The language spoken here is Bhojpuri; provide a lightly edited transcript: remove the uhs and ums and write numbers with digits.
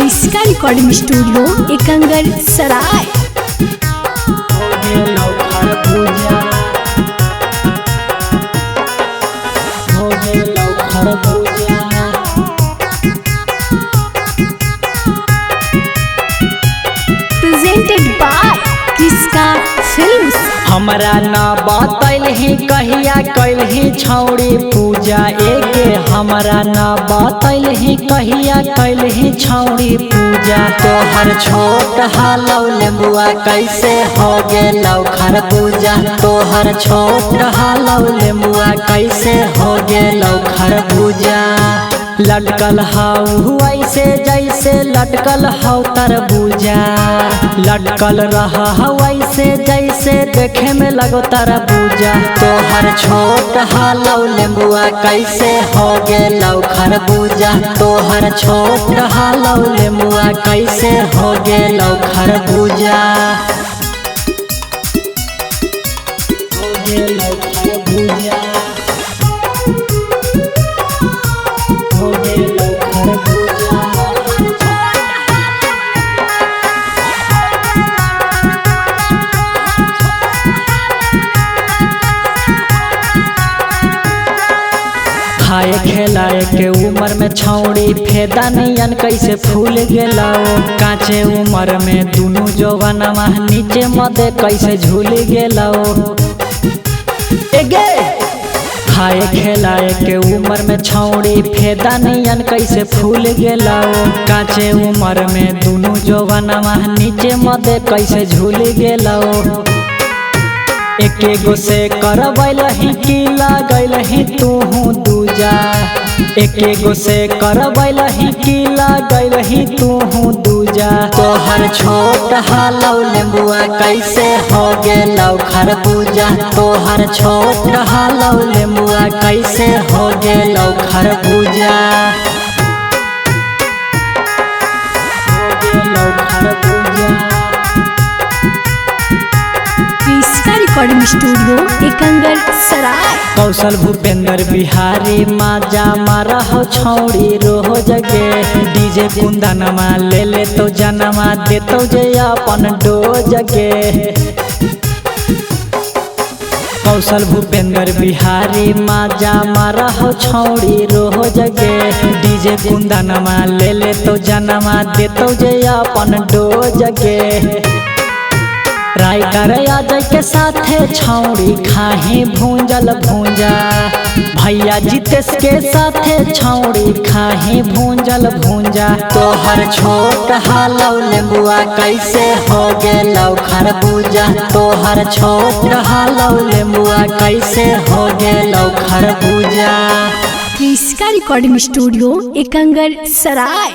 इसका रिकॉर्डिंग स्टूडियो एकंगर सराय। प्रेजेंटेड बाय किसका फिल्म्स। हमरा न बतैल ही कहिया कैल ही छौड़ी पूजा एके हमरा न बतैल ही कहिया कैल ही छौड़ी पूजा। तोहर छोट हालौ लेम्बुआ कैसे हो गेलौ खरबूजा। तोहर छोट हालौ लेम्बुआ कैसे हो गेलौ खरबूजा। लटकल हाउ ऐसे जैसे लटकल हाउ तरबूजा। लटकल रहा हाउ ऐसे जैसे देखे में लगो तरबूजा। तोहर छोट हालौ लेम्बुआ कैसे हो गेलौ खरबूजा। तोहर छोट हालौ लेम्बुआ कैसे हो गेलौ खरबूजा। हो गेलौ खरबूजा। खाए खेलाए के उम्र में छौड़ी फेदा नियन कैसे फूल गेलौ। काचे उम्र में दुनू जवानमा नीचे मदे कैसे झूल गेलौ। एगे खाए खेलाए के उम्र में छौड़ी फेदा नियन कैसे फूल गेलौ। काचे उम्र में दुनू जवानमा नीचे मदे कैसे झूल गेलौ। एके गो से करबैल ही की लागैल ही तूहू दूजा। एके गो से करबैल ही की लागैल ही तूहू दूजा। तोहर छोट हालौ लेम्बुआ कैसे हो गेलौ खरबूजा। तोहर छोट हालौ लेम्बुआ कैसे हो गेलौ खरबूजा। हो गेलौ खरबूजा। रिकॉर्डिंग स्टूडियो एकंगर सराय। कौशल भूपेंद्र बिहारी माजा मारा हो छौड़ी रोह जगे। डीजे कुंदनमा ले ले तो जनमा देतो जे अपन डो जगे। कौशल भूपेंद्र बिहारी माजा मारा हो छौड़ी रोह जगे। डीजे कुंदनमा ले ले तो जनमा देतो जे अपन डो जगे। राइटर अजय के साथे छौड़ी खाही भूंजल भूंजा। भैया जितेश के साथे छौड़ी खाही भूंजल भूंजा। तोहर छोट हालौ लेम्बुआ कैसे हो गेलौ खरबूजा। तोहर छोट हालौ लेम्बुआ कैसे हो गेलौ खरबूजा। इसका रिकॉर्डिंग स्टूडियो एकंगर सराय।